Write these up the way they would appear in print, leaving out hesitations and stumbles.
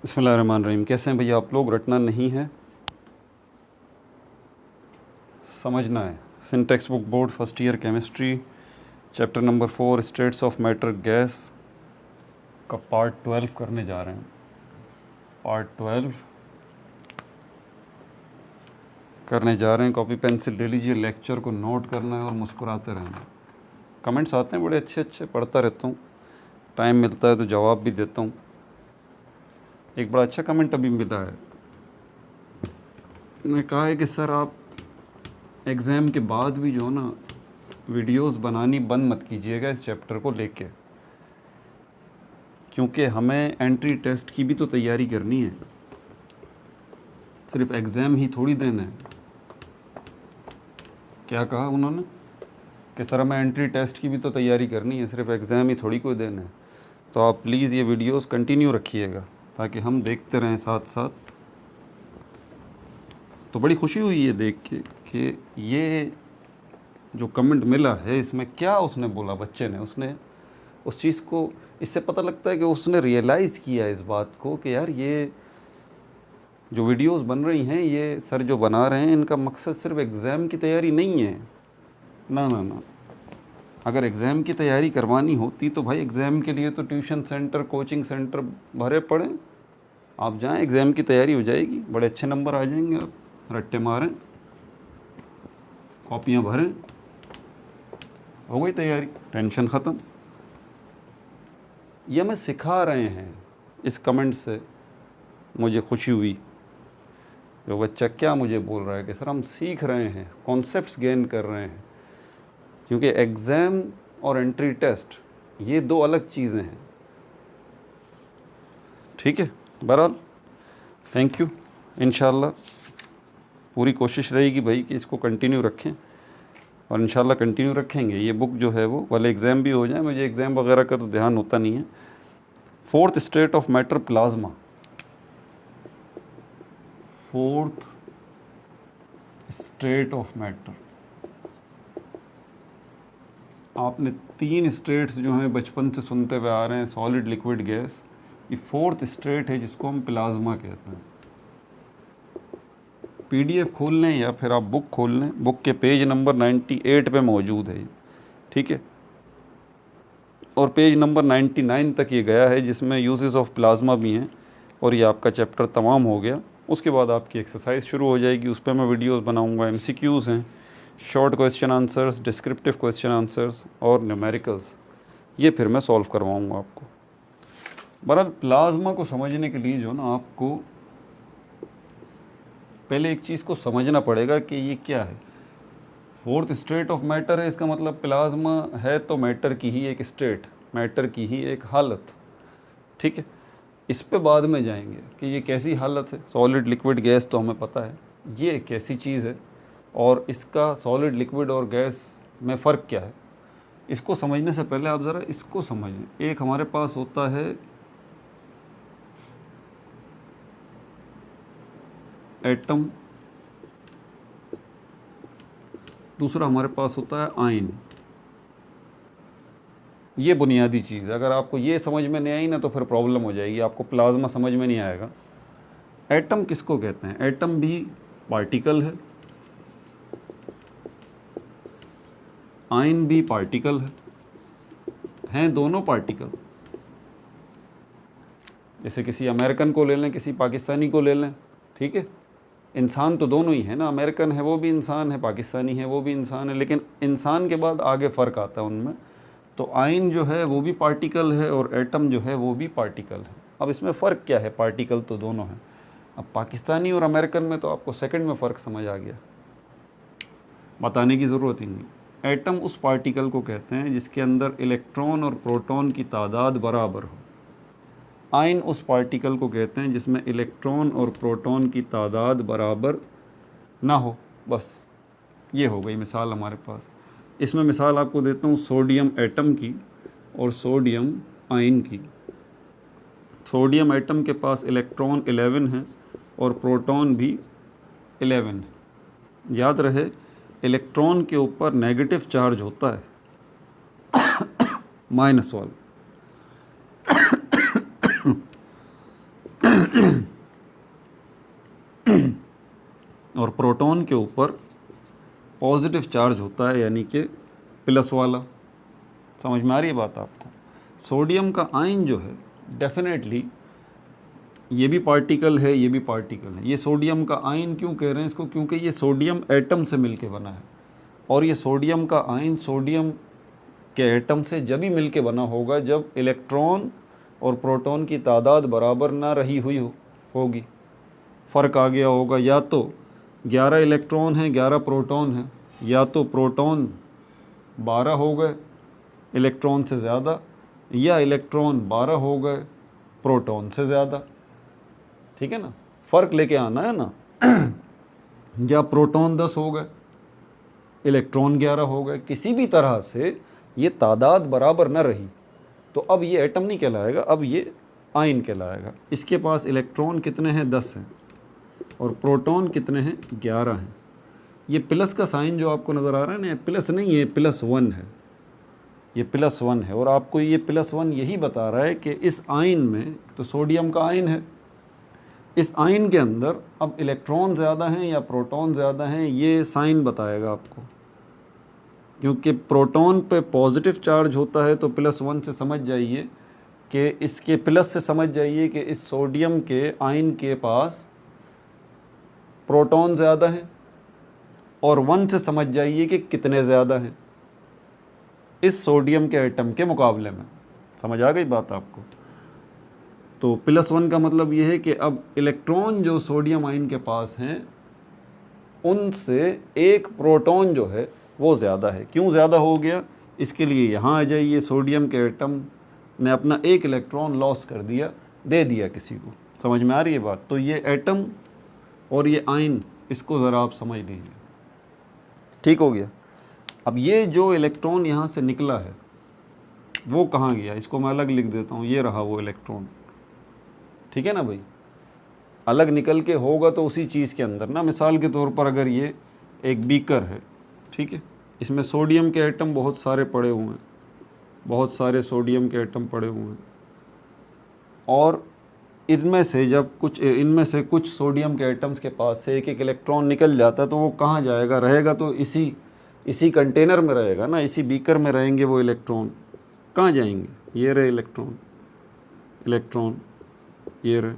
बिस्मिल्लाहिर्रहमानिर्रहीम। कैसे हैं भैया आप लोग? रटना नहीं है, समझना है। Syntax book board first year chemistry chapter number 4 states of matter gas का पार्ट 12 करने जा रहे हैं। पार्ट 12 करने जा रहे हैं। कॉपी पेंसिल ले लीजिए, लेक्चर को नोट करना है और मुस्कुराते रहना है। कमेंट्स आते हैं बड़े अच्छे अच्छे, पढ़ता रहता हूँ, टाइम मिलता है तो जवाब भी देता हूँ। एक बड़ा अच्छा कमेंट अभी मिला है, उन्होंने कहा है कि सर आप एग्ज़ाम के बाद भी जो ना वीडियोस बनानी बंद मत कीजिएगा इस चैप्टर को लेके, क्योंकि हमें एंट्री टेस्ट की भी तो तैयारी करनी है, सिर्फ एग्ज़ाम ही थोड़ी देना है। क्या कहा उन्होंने कि सर हमें एंट्री टेस्ट की भी तो तैयारी करनी है, सिर्फ एग्ज़ाम ही थोड़ी कोई देना है। तो आप प्लीज़ ये वीडियोस कंटिन्यू रखिएगा ताकि हम देखते रहें साथ साथ। तो बड़ी खुशी हुई ये देख के कि ये जो कमेंट मिला है इसमें क्या उसने बोला, बच्चे ने, उसने उस चीज़ को, इससे पता लगता है कि उसने रियलाइज़ किया इस बात को कि यार ये जो वीडियोस बन रही हैं, ये सर जो बना रहे हैं, इनका मकसद सिर्फ एग्ज़ाम की तैयारी नहीं है। ना ना ना, अगर एग्ज़ाम की तैयारी करवानी होती तो भाई एग्ज़ाम के लिए तो ट्यूशन सेंटर, कोचिंग सेंटर भरे पड़े, आप जाएं, एग्ज़ाम की तैयारी हो जाएगी, बड़े अच्छे नंबर आ जाएंगे। आप रट्टे मारें, कॉपियाँ भरें, हो गई तैयारी, टेंशन ख़त्म। ये हमें सिखा रहे हैं। इस कमेंट से मुझे खुशी हुई, जो बच्चा क्या मुझे बोल रहा है कि सर हम सीख रहे हैं, कॉन्सेप्ट्स गेन कर रहे हैं, क्योंकि एग्ज़ाम और एंट्री टेस्ट ये दो अलग चीज़ें हैं। ठीक है, बहरहाल थैंक यू। इंशाल्लाह पूरी कोशिश रहेगी भाई कि इसको कंटिन्यू रखें, और इंशाल्लाह कंटिन्यू रखेंगे। ये बुक जो है वो वाले एग्ज़ाम भी हो जाए, मुझे एग्ज़ाम वगैरह का तो ध्यान होता नहीं है। Fourth state of matter plasma, fourth state of matter. आपने 3 स्टेट्स जो हैं बचपन से सुनते हुए आ रहे हैं, सॉलिड, लिक्विड, गैस। ये फोर्थ स्टेट है जिसको हम प्लाज्मा कहते हैं। PDF खोल लें या फिर आप बुक खोल लें, बुक के पेज नंबर 98 पे मौजूद है ये, ठीक है। और पेज नंबर 99 तक ये गया है, जिसमें यूजेस ऑफ प्लाज्मा भी हैं, और ये आपका चैप्टर तमाम हो गया। उसके बाद आपकी एक्सरसाइज शुरू हो जाएगी, उस पर मैं वीडियोस बनाऊंगा। MCQs हैं, short question answers, descriptive question answers और न्यूमेरिकल्स, ये फिर मैं सॉल्व करवाऊँगा आपको। बहरहाल प्लाज्मा को समझने के लिए जो ना आपको पहले एक चीज़ को समझना पड़ेगा कि ये क्या है। फोर्थ स्टेट ऑफ मैटर है, इसका मतलब प्लाज्मा है तो मैटर की ही एक स्टेट, मैटर की ही एक हालत, ठीक है। इस पे बाद में जाएंगे कि ये कैसी हालत है। सॉलिड, लिक्विड, गैस तो हमें पता है, ये कैसी चीज़ है और इसका सॉलिड, लिक्विड और गैस में फ़र्क क्या है। इसको समझने से पहले आप ज़रा इसको समझें। एक हमारे पास होता है एटम, दूसरा हमारे पास होता है आयन। ये बुनियादी चीज़ है, अगर आपको ये समझ में नहीं आई ना तो फिर प्रॉब्लम हो जाएगी, आपको प्लाज्मा समझ में नहीं आएगा। एटम किसको कहते हैं? एटम भी पार्टिकल है, आयन भी पार्टिकल है, हैं दोनों पार्टिकल। जैसे किसी अमेरिकन को ले लें, किसी पाकिस्तानी को ले लें, ठीक है। इंसान तो दोनों ही है ना, अमेरिकन है वो भी इंसान है, पाकिस्तानी है वो भी इंसान है, लेकिन इंसान के बाद आगे फ़र्क आता है उनमें। तो आयन जो है वो भी पार्टिकल है और एटम जो है वो भी पार्टिकल है। अब इसमें फ़र्क क्या है? पार्टिकल तो दोनों हैं। अब पाकिस्तानी और अमेरिकन में तो आपको सेकंड में फ़र्क समझ आ गया, बताने की ज़रूरत ही नहीं। एटम उस पार्टिकल को कहते हैं जिसके अंदर इलेक्ट्रॉन और प्रोटॉन की तादाद बराबर हो। आयन उस पार्टिकल को कहते हैं जिसमें इलेक्ट्रॉन और प्रोटॉन की तादाद बराबर ना हो। बस ये हो गई मिसाल हमारे पास। इसमें मिसाल आपको देता हूँ सोडियम एटम की और सोडियम आयन की। सोडियम एटम के पास इलेक्ट्रॉन 11 है और प्रोटॉन भी 11 है। याद रहे, इलेक्ट्रॉन के ऊपर नेगेटिव चार्ज होता है, माइनस वाला। और प्रोटॉन के ऊपर पॉजिटिव चार्ज होता है, यानी कि प्लस वाला। समझ में आ रही है बात आपको? सोडियम का आयन जो है डेफिनेटली ये भी पार्टिकल है, ये भी पार्टिकल है। ये सोडियम का आयन क्यों कह रहे हैं इसको? क्योंकि ये सोडियम एटम से मिलके बना है, और ये सोडियम का आयन सोडियम के एटम से जब ही मिलके बना होगा जब इलेक्ट्रॉन और प्रोटॉन की तादाद बराबर ना रही हुई होगी, फ़र्क आ गया होगा। या तो 11 इलेक्ट्रॉन हैं 11 प्रोटॉन हैं, या तो प्रोटॉन 12 हो गए इलेक्ट्रॉन से ज़्यादा, या इलेक्ट्रॉन 12 हो गए प्रोटॉन से ज़्यादा। ठीक है ना, फ़र्क लेके आना है ना। या प्रोटॉन 10 हो गए इलेक्ट्रॉन 11 हो गए, किसी भी तरह से ये तादाद बराबर न रही तो अब ये एटम नहीं कहलाएगा, अब ये आयन कहलाएगा। इसके पास इलेक्ट्रॉन कितने हैं? 10 हैं, और प्रोटॉन कितने हैं? 11 हैं। ये प्लस का साइन जो आपको नज़र आ रहा है ना, प्लस नहीं है, +1 है, ये +1 है। और आपको ये +1 यही बता रहा है कि इस आयन में, तो सोडियम का आयन है, इस आयन के अंदर अब इलेक्ट्रॉन ज़्यादा हैं या प्रोटॉन ज़्यादा हैं, ये साइन बताएगा आपको। क्योंकि प्रोटॉन पे पॉजिटिव चार्ज होता है तो +1 से समझ जाइए कि इसके प्लस से समझ जाइए कि इस सोडियम के आयन के पास प्रोटॉन ज़्यादा हैं, और 1 से समझ जाइए कि कितने ज़्यादा हैं इस सोडियम के एटम के मुकाबले में। समझ आ गई बात आपको? तो +1 का मतलब ये है कि अब इलेक्ट्रॉन जो सोडियम आयन के पास हैं उनसे एक प्रोटॉन जो है वो ज़्यादा है। क्यों ज़्यादा हो गया? इसके लिए यहाँ आ जाइए, सोडियम के एटम ने अपना एक इलेक्ट्रॉन लॉस कर दिया, दे दिया किसी को। समझ में आ रही है बात? तो ये एटम और ये आयन, इसको ज़रा आप समझ लीजिए। ठीक हो गया? अब ये जो इलेक्ट्रॉन यहाँ से निकला है वो कहाँ गया? इसको मैं अलग लिख देता हूँ, ये रहा वो इलेक्ट्रॉन। ठीक है ना भाई? अलग निकल के होगा तो उसी चीज़ के अंदर ना। मिसाल के तौर पर अगर ये एक बीकर है, ठीक है, इसमें सोडियम के एटम बहुत सारे पड़े हुए हैं, बहुत सारे सोडियम के एटम पड़े हुए हैं, और इनमें से कुछ सोडियम के एटम्स के पास से एक एक इलेक्ट्रॉन निकल जाता है, तो वो कहाँ जाएगा? रहेगा तो इसी कंटेनर में रहेगा ना, इसी बीकर में रहेंगे वो इलेक्ट्रॉन। कहाँ जाएंगे? ये रहे इलेक्ट्रॉन ये रहे।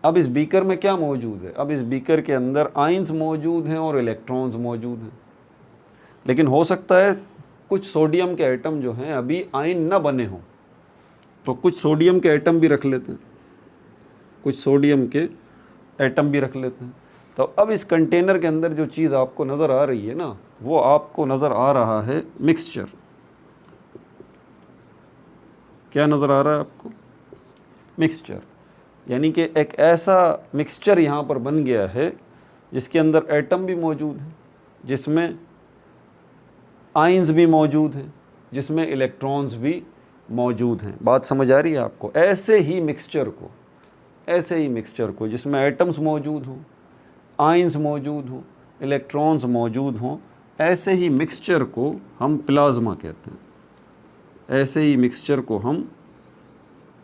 अब इस बीकर में क्या मौजूद है? अब इस बीकर के अंदर आयंस मौजूद हैं और इलेक्ट्रॉन्स मौजूद हैं। लेकिन हो सकता है कुछ सोडियम के एटम जो हैं अभी आयन न बने हों, तो कुछ सोडियम के एटम भी रख लेते हैं, कुछ सोडियम के एटम भी रख लेते हैं। तो अब इस कंटेनर के अंदर जो चीज़ आपको नज़र आ रही है ना, वो आपको नज़र आ रहा है मिक्सचर। क्या नज़र आ रहा है आपको? मिक्सचर। यानी कि एक ऐसा मिक्सचर यहाँ पर बन गया है जिसके अंदर एटम भी मौजूद हैं, जिसमें आयंस भी मौजूद हैं, जिसमें इलेक्ट्रॉन्स भी मौजूद हैं। बात समझ आ रही है आपको? ऐसे ही मिक्सचर को जिसमें एटम्स मौजूद हों, आयंस मौजूद हों, इलेक्ट्रॉन्स मौजूद हों, ऐसे ही मिक्सचर को हम प्लाज्मा कहते हैं। ऐसे ही मिक्सचर को हम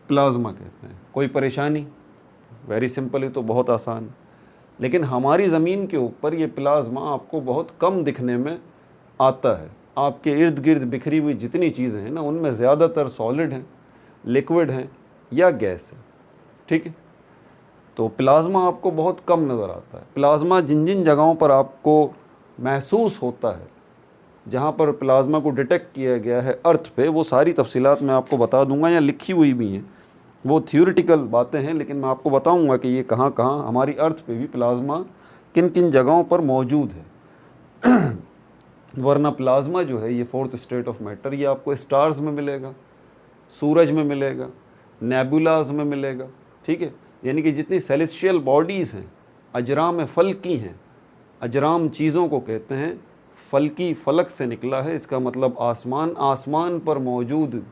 प्लाज्मा कहते हैं। कोई परेशानी? वेरी सिंपल, है तो बहुत आसान है। लेकिन हमारी ज़मीन के ऊपर ये प्लाज्मा आपको बहुत कम दिखने में आता है। आपके इर्द गिर्द बिखरी हुई जितनी चीज़ें हैं ना, उनमें ज़्यादातर सॉलिड हैं, लिक्विड हैं या गैस है। ठीक है? तो प्लाज्मा आपको बहुत कम नज़र आता है। प्लाज्मा जिन जिन जगहों पर आपको महसूस होता है, जहाँ पर प्लाज्मा को डिटेक्ट किया गया है अर्थ पे, वो सारी तफसीलात मैं आपको बता दूंगा, या लिखी हुई भी हैं। वो थियोरिटिकल बातें हैं, लेकिन मैं आपको बताऊंगा कि ये कहाँ कहाँ हमारी अर्थ पे भी प्लाज्मा किन किन जगहों पर मौजूद है। वरना प्लाज्मा जो है ये फोर्थ स्टेट ऑफ मैटर, ये आपको स्टार्स में मिलेगा, सूरज में मिलेगा, नेबुलाज में मिलेगा। ठीक है? यानी कि जितनी सेलेस्टियल बॉडीज़ हैं, अजराम फल्की हैं। अजराम चीज़ों को कहते हैं, फल्की फलक से निकला है, इसका मतलब आसमान। आसमान पर मौजूद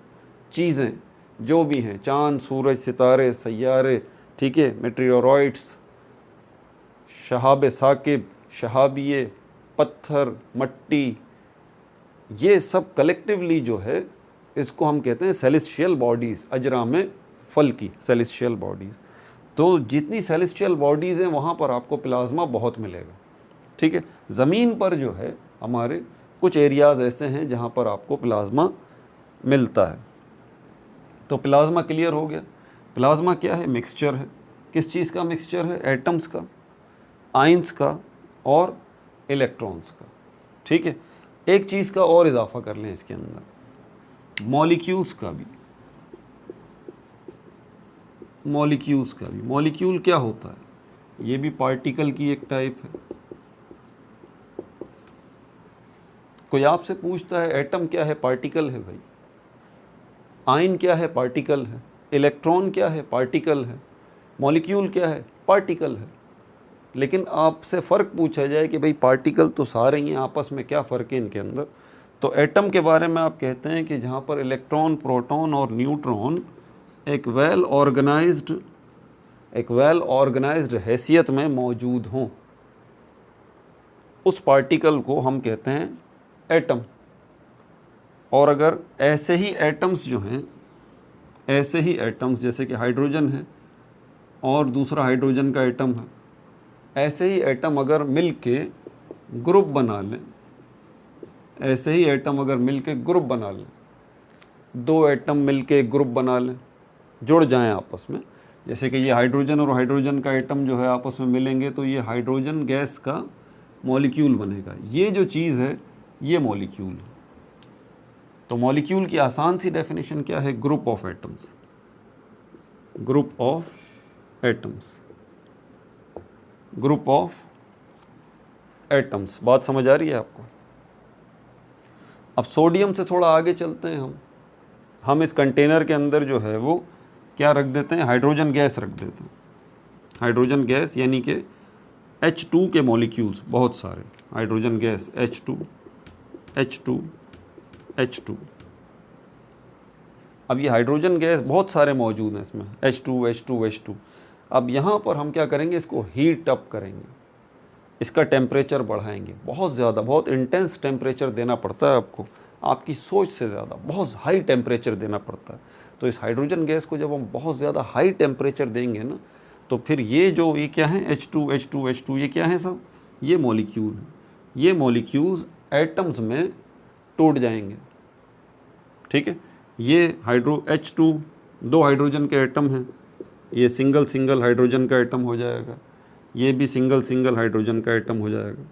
चीज़ें जो भी हैं, चाँद, सूरज, सितारे, सैयारे, ठीक है, मेटेरियोरॉइड्स, शहाब साकिब, शहाबिये, पत्थर, मट्टी, ये सब कलेक्टिवली जो है इसको हम कहते हैं सेलेस्टियल बॉडीज़, अजराम फल की सेलेस्टियल बॉडीज़। तो जितनी सेलेस्टियल बॉडीज़ हैं वहाँ पर आपको प्लाज्मा बहुत मिलेगा, ठीक है। ज़मीन पर जो है हमारे कुछ एरियाज़ ऐसे हैं जहाँ पर आपको प्लाज्मा मिलता है। तो प्लाज्मा क्लियर हो गया। प्लाज्मा क्या है? मिक्सचर है। किस चीज़ का मिक्सचर है? एटम्स का, आयंस का और इलेक्ट्रॉन्स का, ठीक है। एक चीज़ का और इजाफा कर लें इसके अंदर, मॉलिक्यूल्स का भी। मॉलिक्यूल्स का भी। मॉलिक्यूल क्या होता है? ये भी पार्टिकल की एक टाइप है। कोई आपसे पूछता है एटम क्या है? पार्टिकल है भाई। आयन क्या है? पार्टिकल है। इलेक्ट्रॉन क्या है? पार्टिकल है। मॉलिक्यूल क्या है? पार्टिकल है। लेकिन आपसे फ़र्क पूछा जाए कि भाई पार्टिकल तो सारे ही हैं, आपस में क्या फ़र्क है इनके अंदर, तो एटम के बारे में आप कहते हैं कि जहाँ पर इलेक्ट्रॉन, प्रोटॉन और न्यूट्रॉन एक वेल ऑर्गेनाइज्ड हैसियत में मौजूद हों, उस पार्टिकल को हम कहते हैं एटम। और अगर ऐसे ही एटम्स जो हैं, ऐसे ही एटम्स जैसे कि हाइड्रोजन है और दूसरा हाइड्रोजन का एटम है, ऐसे ही एटम अगर मिल के ग्रुप बना लें, ऐसे ही एटम अगर मिल के ग्रुप बना लें, दो एटम मिल के ग्रुप बना लें, जुड़ जाएं आपस में, जैसे कि ये हाइड्रोजन और हाइड्रोजन का एटम जो है आपस में मिलेंगे तो ये हाइड्रोजन गैस का मॉलिक्यूल बनेगा। ये जो चीज़ है ये मॉलिक्यूल है। तो मॉलिक्यूल की आसान सी डेफिनेशन क्या है? Group of atoms. Group of atoms. Group of atoms. बात समझ आ रही है आपको? अब सोडियम से थोड़ा आगे चलते हैं हम इस कंटेनर के अंदर जो है वो क्या रख देते हैं? हाइड्रोजन गैस रख देते हैं। हाइड्रोजन गैस यानी कि H2 के मॉलिक्यूल्स बहुत सारे, hydrogen gas H2 H2 H2। अब ये हाइड्रोजन गैस बहुत सारे मौजूद हैं इसमें, H2 H2 H2। अब यहाँ पर हम क्या करेंगे? इसको हीट अप करेंगे, इसका टेम्परेचर बढ़ाएंगे बहुत ज़्यादा, बहुत इंटेंस टेम्परेचर देना पड़ता है आपको, आपकी सोच से ज़्यादा बहुत हाई टेम्परेचर देना पड़ता है। तो इस हाइड्रोजन गैस को जब हम बहुत ज़्यादा हाई टेम्परेचर देंगे ना, तो फिर ये जो ये क्या है? H2 H2 H2, ये क्या है सब? ये मॉलिक्यूल हैं। ये मॉलिक्यूल्स एटम्स में टूट जाएंगे, ठीक है। ये H2 दो हाइड्रोजन के एटम हैं, ये सिंगल हाइड्रोजन का एटम हो जाएगा, ये भी सिंगल हाइड्रोजन का एटम हो जाएगा।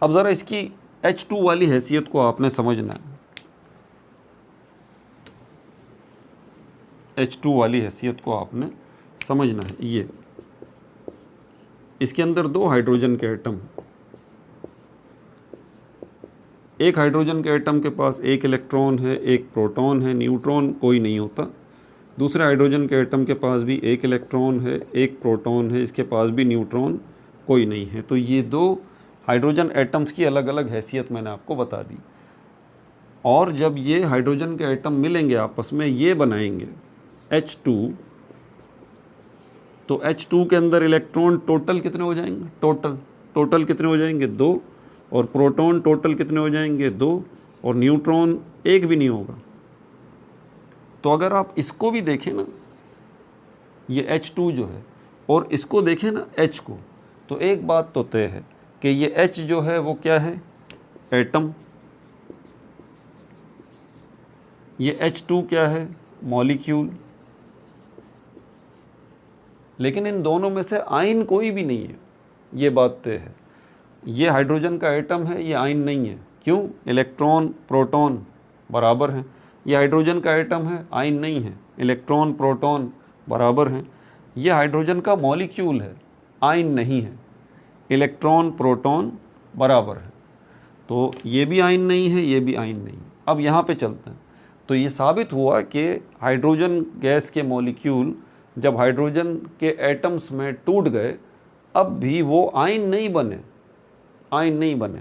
अब ज़रा इसकी H2 वाली हैसियत को आपने समझना है। H2 वाली हैसियत को आपने समझना है। ये इसके अंदर दो हाइड्रोजन के एटम, एक हाइड्रोजन के एटम के पास एक इलेक्ट्रॉन है, एक प्रोटॉन है, न्यूट्रॉन कोई नहीं होता। दूसरे हाइड्रोजन के एटम के पास भी एक इलेक्ट्रॉन है, एक प्रोटॉन है, इसके पास भी न्यूट्रॉन कोई नहीं है। तो ये दो हाइड्रोजन एटम्स की अलग अलग हैसियत मैंने आपको बता दी। और जब ये हाइड्रोजन के एटम मिलेंगे आपस में, ये बनाएंगे H2, तो H2 के अंदर इलेक्ट्रॉन टोटल कितने हो जाएंगे? टोटल कितने हो जाएंगे? 2। और प्रोटॉन टोटल कितने हो जाएंगे? 2। और न्यूट्रॉन एक भी नहीं होगा। तो अगर आप इसको भी देखें ना, ये H2 जो है, और इसको देखें ना H को, तो एक बात तो तय है कि ये H जो है वो क्या है? एटम। ये H2 क्या है? मॉलिक्यूल। लेकिन इन दोनों में से आयन कोई भी नहीं है, ये बात तय है। ये हाइड्रोजन का एटम है, ये आयन नहीं है। क्यों? इलेक्ट्रॉन प्रोटॉन बराबर हैं। ये हाइड्रोजन का एटम है, आयन नहीं है, इलेक्ट्रॉन प्रोटॉन बराबर हैं। ये हाइड्रोजन का मॉलिक्यूल है, आयन नहीं है, इलेक्ट्रॉन प्रोटॉन बराबर है। तो ये भी आयन नहीं है, ये भी आयन नहीं है। अब यहाँ पे चलते हैं। तो ये साबित हुआ कि हाइड्रोजन गैस के मॉलिक्यूल जब हाइड्रोजन के एटम्स में टूट गए, अब भी वो आयन नहीं बने।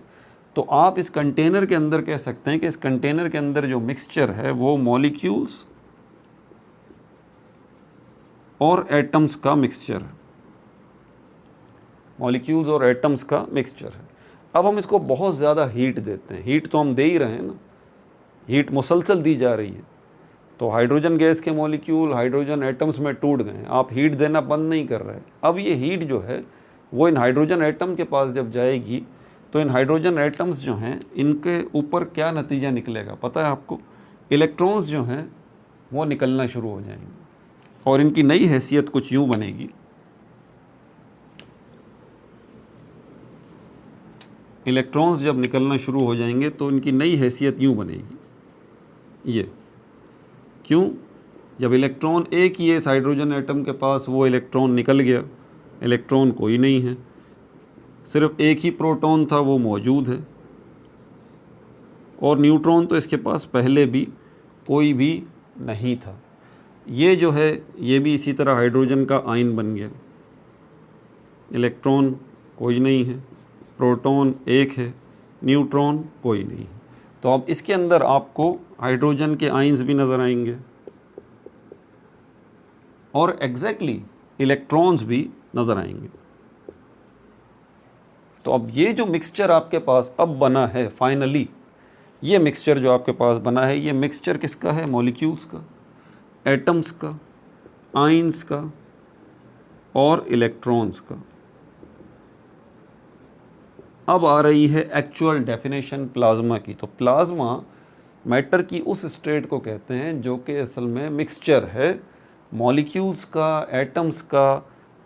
तो आप इस कंटेनर के अंदर कह सकते हैं कि इस कंटेनर के अंदर जो मिक्सचर है वो मॉलिक्यूल्स और एटम्स का मिक्सचर है। मॉलिक्यूल्स और एटम्स का मिक्सचर है। अब हम इसको बहुत ज़्यादा हीट देते हैं। हीट तो हम दे ही रहे हैं ना, हीट मुसलसल दी जा रही है। तो हाइड्रोजन गैस के मॉलिक्यूल हाइड्रोजन एटम्स में टूट गए, आप हीट देना बंद नहीं कर रहे। अब ये हीट जो है वो इन हाइड्रोजन एटम के पास जब जाएगी तो इन हाइड्रोजन एटम्स जो हैं इनके ऊपर क्या नतीजा निकलेगा पता है आपको? इलेक्ट्रॉन्स जो हैं वो निकलना शुरू हो जाएंगे और इनकी नई हैसियत कुछ यूँ बनेगी। इलेक्ट्रॉन्स जब निकलना शुरू हो जाएंगे तो इनकी नई हैसियत यूँ बनेगी। ये क्यों? जब इलेक्ट्रॉन एक ही है इस हाइड्रोजन एटम के पास, वो इलेक्ट्रॉन निकल गया, इलेक्ट्रॉन कोई नहीं है, सिर्फ एक ही प्रोटॉन था वो मौजूद है, और न्यूट्रॉन तो इसके पास पहले भी कोई भी नहीं था। ये जो है ये भी इसी तरह हाइड्रोजन का आयन बन गया, इलेक्ट्रॉन कोई नहीं है, प्रोटॉन एक है, न्यूट्रॉन कोई नहीं है। तो अब इसके अंदर आपको हाइड्रोजन के आयन्स भी नज़र आएंगे और एग्जैक्टली इलेक्ट्रॉन्स भी नज़र आएंगे। तो अब ये जो मिक्सचर आपके पास अब बना है फाइनली, ये मिक्सचर जो आपके पास बना है, ये मिक्सचर किसका है? मॉलिक्यूल्स का, एटम्स का, आयन्स का और इलेक्ट्रॉन्स का। अब आ रही है एक्चुअल डेफिनेशन प्लाज्मा की। तो प्लाज्मा मैटर की उस स्टेट को कहते हैं जो कि असल में मिक्सचर है मॉलिक्यूल्स का, एटम्स का,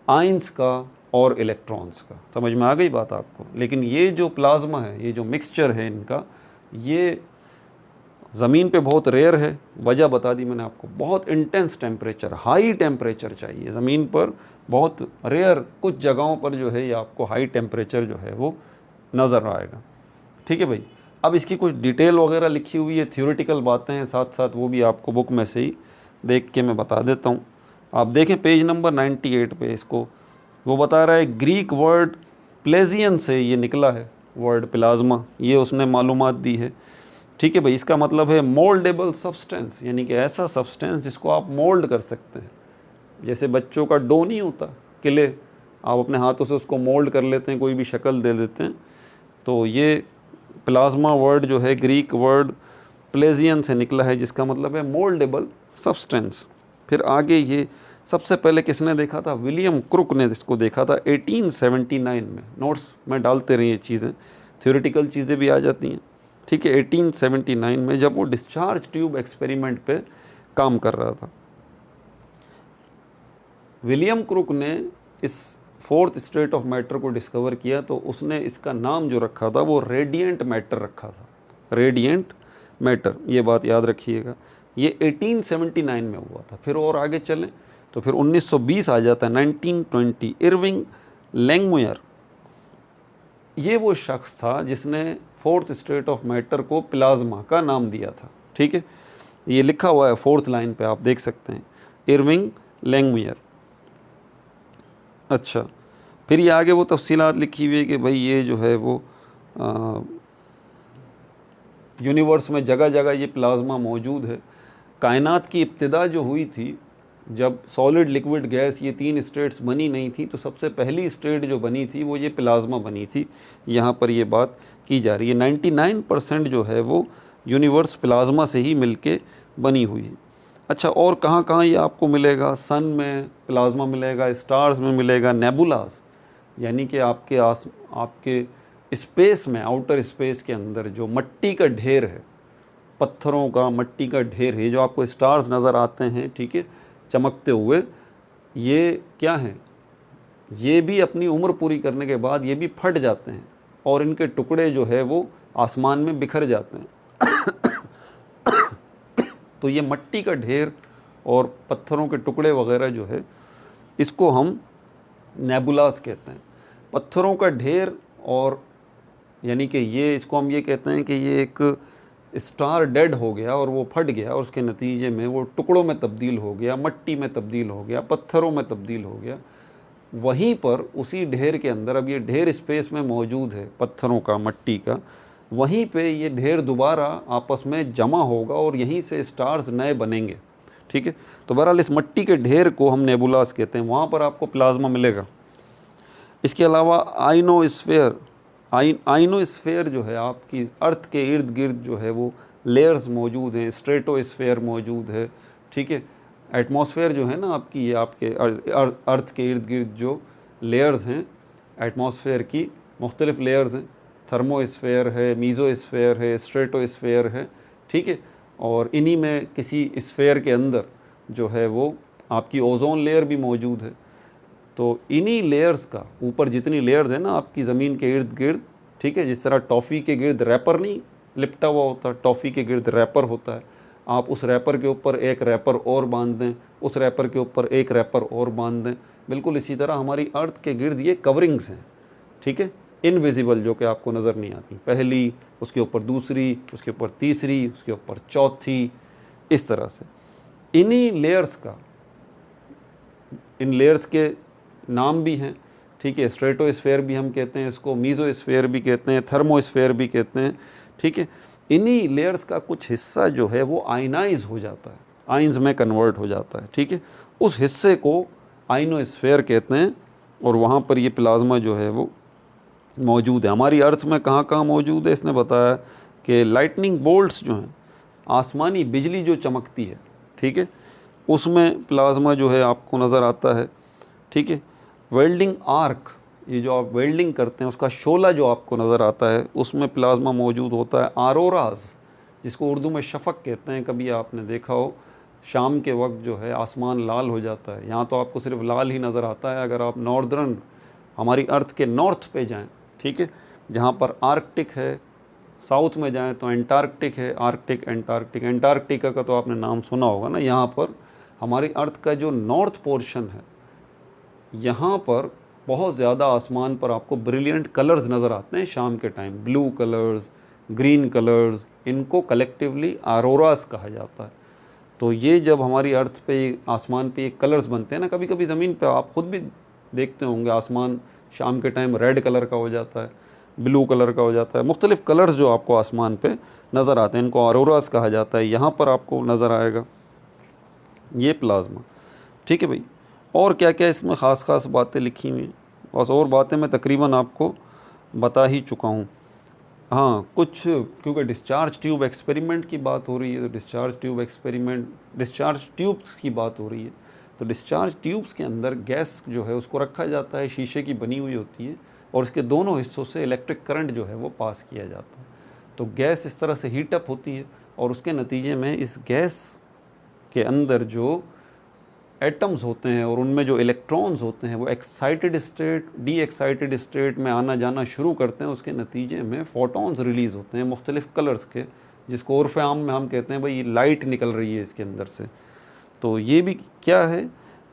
आयन्स का और इलेक्ट्रॉन्स का। समझ में आ गई बात आपको? लेकिन ये जो प्लाज्मा है, ये जो मिक्सचर है इनका, ये ज़मीन पे बहुत रेयर है। वजह बता दी मैंने आपको, बहुत इंटेंस टेम्परेचर, हाई टेम्परेचर चाहिए ज़मीन पर, बहुत रेयर कुछ जगहों पर जो है ये आपको हाई टेम्परेचर जो है वो नज़र आएगा। ठीक है भाई। अब इसकी कुछ डिटेल वगैरह लिखी हुई है, थ्योरेटिकल बातें हैं साथ साथ, वो भी आपको बुक में से ही देख के मैं बता देता हूँ। आप देखें पेज नंबर 98 पे, इसको वो बता रहा है ग्रीक वर्ड प्लेजियन से ये निकला है वर्ड प्लाज्मा, ये उसने मालूमात दी है। ठीक है भाई। इसका मतलब है मोल्डेबल सब्सटेंस, यानी कि ऐसा सब्सटेंस जिसको आप मोल्ड कर सकते हैं। जैसे बच्चों का डो नहीं होता, किले, आप अपने हाथों से उसको मोल्ड कर लेते हैं, कोई भी शक्ल दे देते हैं। तो ये प्लाज्मा वर्ड जो है ग्रीक वर्ड प्लेजियन से निकला है, जिसका मतलब है मोल्डेबल सब्सटेंस। फिर आगे ये सबसे पहले किसने देखा था? विलियम क्रुक ने इसको देखा था 1879 में। नोट्स में डालते रहिए चीज़ें, थ्योरेटिकल चीज़ें भी आ जाती हैं। ठीक है। 1879 में जब वो डिस्चार्ज ट्यूब एक्सपेरिमेंट पे काम कर रहा था, विलियम क्रुक ने इस फोर्थ स्टेट ऑफ मैटर को डिस्कवर किया। तो उसने इसका नाम जो रखा था वो रेडिएंट मैटर रखा था, रेडिएंट मैटर। ये बात याद रखिएगा। ये 1879 में हुआ था। फिर और आगे चलें तो फिर 1920 आ जाता है, 1920। इरविंग लैंगमुयर, ये वो शख्स था जिसने फोर्थ स्टेट ऑफ मैटर को प्लाज्मा का नाम दिया था। ठीक है। ये लिखा हुआ है फोर्थ लाइन पे, आप देख सकते हैं, इरविंग लैंगमुयर। अच्छा, फिर ये आगे वो तफसीलात लिखी हुई है कि भाई ये जो है वो यूनिवर्स में जगह जगह ये प्लाज्मा मौजूद है। कायनात की इब्तिदा जो हुई थी, जब सॉलिड, लिक्विड, गैस, ये तीन स्टेट्स बनी नहीं थी, तो सबसे पहली स्टेट जो बनी थी वो ये प्लाज्मा बनी थी। यहाँ पर ये बात की जा रही है। 99% जो है वो यूनिवर्स प्लाज्मा से ही मिलके बनी हुई है। अच्छा, और कहाँ कहाँ ये आपको मिलेगा? सन में प्लाज्मा मिलेगा, स्टार्स में मिलेगा, नेबुलास, यानी कि आपके स्पेस में, आउटर स्पेस के अंदर जो मट्टी का ढेर है, पत्थरों का, मट्टी का ढेर है, जो आपको स्टार्स नज़र आते हैं, ठीक है, चमकते हुए, ये क्या हैं? ये भी अपनी उम्र पूरी करने के बाद ये भी फट जाते हैं और इनके टुकड़े जो है वो आसमान में बिखर जाते हैं। तो ये मट्टी का ढेर और पत्थरों के टुकड़े वगैरह जो है, इसको हम नेबुलास कहते हैं। पत्थरों का ढेर, और यानी कि ये, इसको हम ये कहते हैं कि ये एक स्टार डेड हो गया और वो फट गया और उसके नतीजे में वो टुकड़ों में तब्दील हो गया, मट्टी में तब्दील हो गया, पत्थरों में तब्दील हो गया। वहीं पर उसी ढेर के अंदर, अब ये ढेर स्पेस में मौजूद है पत्थरों का, मट्टी का, वहीं पे ये ढेर दोबारा आपस में जमा होगा और यहीं से स्टार्स नए बनेंगे। ठीक है। तो बहरहाल इस मट्टी के ढेर को हम नेबुलास कहते हैं, वहाँ पर आपको प्लाज्मा मिलेगा। इसके अलावा आइनोस्फेयर, आइनोस्फेयर जो है आपकी अर्थ के इर्द गिर्द जो है वो लेयर्स मौजूद हैं। स्ट्रेटोस्फेयर मौजूद है, ठीक है। एटमॉस्फेयर जो है ना आपकी, ये आपके अर्थ के इर्द गिर्द जो लेयर्स हैं एटमॉस्फेयर की, मुख्तलिफ लेयर्स हैं, थर्मोस्फेयर है, मीज़ोस्फेयर है, स्ट्रेटोस्फेयर है, ठीक है। और इन्हीं में किसी स्फेयर के अंदर जो है वो आपकी ओजोन लेयर भी मौजूद है। तो इन्हीं लेयर्स का ऊपर जितनी लेयर्स है ना आपकी ज़मीन के इर्द गिर्द, ठीक है, जिस तरह टॉफ़ी के गिर्द रैपर नहीं लिपटा हुआ होता, टॉफ़ी के गिर्द रैपर होता है, आप उस रैपर के ऊपर एक रैपर और बांध दें, उस रैपर के ऊपर एक रैपर और बांध दें, बिल्कुल इसी तरह हमारी अर्थ के गिर्द ये कवरिंग्स हैं, ठीक है, इनविजिबल, जो कि आपको नज़र नहीं आती, पहली, उसके ऊपर दूसरी, उसके ऊपर तीसरी, उसके ऊपर चौथी, इस तरह से। इन्हीं लेयर्स का, इन लेयर्स के नाम भी हैं, ठीक है, स्ट्रेटोस्फेयर भी हम कहते हैं इसको, मीज़ोस्फेयर भी कहते हैं, थर्मोस्फेयर भी कहते हैं, ठीक है। इन्हीं लेयर्स का कुछ हिस्सा जो है वो आयनाइज हो जाता है, आइंस में कन्वर्ट हो जाता है, ठीक है, उस हिस्से को आइनोस्फेयर कहते हैं। और वहाँ पर ये प्लाज्मा जो है वो मौजूद है। हमारी अर्थ में कहाँ कहाँ मौजूद है, इसने बताया कि लाइटनिंग बोल्ट्स जो हैं, आसमानी बिजली जो चमकती है, ठीक है, उसमें प्लाज्मा जो है आपको नज़र आता है, ठीक है। वेल्डिंग आर्क, ये जो आप वेल्डिंग करते हैं उसका शोला जो आपको नज़र आता है, उसमें प्लाज्मा मौजूद होता है। आरोराज, जिसको उर्दू में शफ़क़ कहते हैं, कभी आपने देखा हो शाम के वक्त जो है आसमान लाल हो जाता है। यहाँ तो आपको सिर्फ लाल ही नज़र आता है, अगर आप नॉर्दर्न, हमारी अर्थ के नॉर्थ पे जाएं, ठीक है, जहाँ पर आर्कटिक है, साउथ में जाएं तो एंटार्कटिक है, आर्कटिक, एंटार्कटिक, एंटार्कटिका का तो आपने नाम सुना होगा ना। यहाँ पर हमारी अर्थ का जो नॉर्थ पोर्शन है, यहाँ पर बहुत ज़्यादा आसमान पर आपको ब्रिलियंट कलर्स नज़र आते हैं शाम के time, blue colours, green colours, इनको कलेक्टिवली आरोरास कहा जाता है। तो ये जब हमारी अर्थ पे, आसमान पे ये कलर्स बनते हैं ना, कभी कभी ज़मीन पे आप ख़ुद भी देखते होंगे, आसमान शाम के टाइम रेड कलर का हो जाता है, ब्लू कलर का हो जाता है, मुख्तलिफ़ कलर्स जो आपको आसमान पे नज़र आते हैं, इनको आरोरास कहा जाता है। यहाँ पर आपको नज़र आएगा ये प्लाज्मा, ठीक है भाई। और क्या क्या इसमें ख़ास बातें लिखी हुई हैं, बस और बातें मैं तकरीबन आपको बता ही चुका हूँ। हाँ, कुछ क्योंकि डिस्चार्ज ट्यूब एक्सपेरिमेंट की बात हो रही है, तो discharge tube experiment, discharge tubes की बात हो रही है, तो डिस्चार्ज ट्यूब्स के अंदर गैस जो है उसको रखा जाता है, शीशे की बनी हुई होती है, और इसके दोनों हिस्सों से इलेक्ट्रिक करंट जो है वो पास किया जाता है। तो गैस इस तरह से हीटअप होती है, और उसके नतीजे में इस गैस के अंदर जो एटम्स होते हैं और उनमें जो इलेक्ट्रॉन्स होते हैं वो excited state, D excited state में आना जाना शुरू करते हैं। उसके नतीजे में फोटॉन्स रिलीज़ होते हैं मुख्तलिफ़ कलर्स के, जिसको उर्फ़ आम में हम कहते हैं भाई ये लाइट निकल रही है इसके अंदर से। तो ये भी क्या है,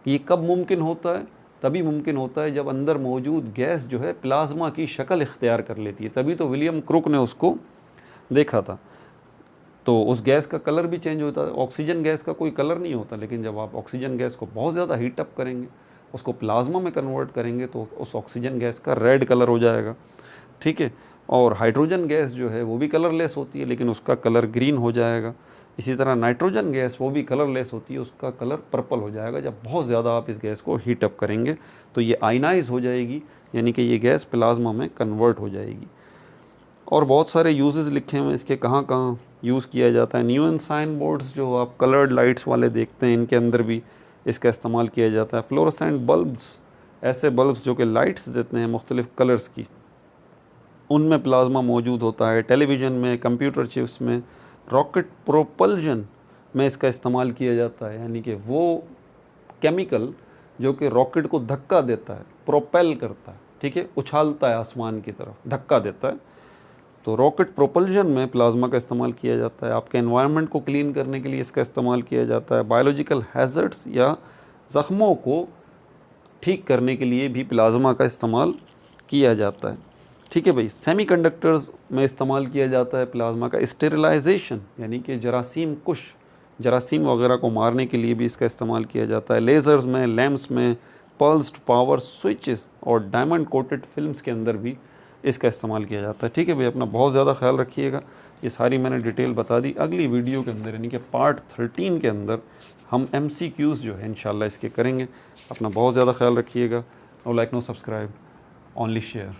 ये कब मुमकिन होता है, तभी मुमकिन होता है जब अंदर मौजूद गैस जो है प्लाज्मा की शक्ल इख्तियार कर लेती है। तभी तो विलियम क्रुक ने उसको देखा था। तो उस गैस का कलर भी चेंज होता है। ऑक्सीजन गैस का कोई कलर नहीं होता, लेकिन जब आप ऑक्सीजन गैस को बहुत ज़्यादा हीटअप करेंगे, उसको प्लाज्मा में कन्वर्ट करेंगे, तो उस ऑक्सीजन गैस का रेड कलर हो जाएगा, ठीक है। और हाइड्रोजन गैस जो है वो भी कलरलेस होती है, लेकिन उसका कलर ग्रीन हो जाएगा। इसी तरह नाइट्रोजन गैस वो भी कलरलेस होती है, उसका कलर पर्पल हो जाएगा। जब बहुत ज़्यादा आप इस गैस को हीटअप करेंगे तो ये आयनाइज हो जाएगी, यानी कि ये गैस प्लाज्मा में कन्वर्ट हो जाएगी। और बहुत सारे यूजेस लिखे हैं इसके, कहाँ कहाँ यूज़ किया जाता है। न्यूएन साइन बोर्ड्स जो आप कलर्ड लाइट्स वाले देखते हैं, इनके अंदर भी इसका इस्तेमाल किया जाता है। फ्लोरोसेंट बल्ब्स, ऐसे बल्ब्स जो कि लाइट्स देते हैं मुख्तलिफ़ कलर्स की, उनमें प्लाज्मा मौजूद होता है। टेलीविज़न में, कंप्यूटर चिप्स में, रॉकेट प्रोपल्जन में इसका इस्तेमाल किया जाता है, यानी कि वो केमिकल जो कि रॉकेट को धक्का देता है, प्रोपेल करता है, ठीक है, उछालता है आसमान की तरफ, धक्का देता है। तो रॉकेट प्रोपल्जन में प्लाज्मा का इस्तेमाल किया जाता है। आपके एनवायरनमेंट को क्लीन करने के लिए इसका इस्तेमाल किया जाता है। बायोलॉजिकल हैज़र्ड्स या ज़ख्मों को ठीक करने के लिए भी प्लाज्मा का इस्तेमाल किया जाता है, ठीक है भाई। सेमीकंडक्टर्स में इस्तेमाल किया जाता है प्लाज्मा का। स्टेरिलाइजेशन, यानी कि जरासीम वगैरह को मारने के लिए भी इसका इस्तेमाल किया जाता है। लेज़र्स में, लैम्प्स में, पल्स्ड पावर स्विचेस और डायमंड कोटेड फिल्म्स के अंदर भी इसका इस्तेमाल किया जाता है, ठीक है भाई। अपना बहुत ज़्यादा ख्याल रखिएगा। ये सारी मैंने डिटेल बता दी। अगली वीडियो के अंदर, यानी कि पार्ट 13 के अंदर, हम MCQs जो है इंशाल्लाह इसके करेंगे। अपना बहुत ज़्यादा ख्याल रखिएगा। No like, no subscribe, only share.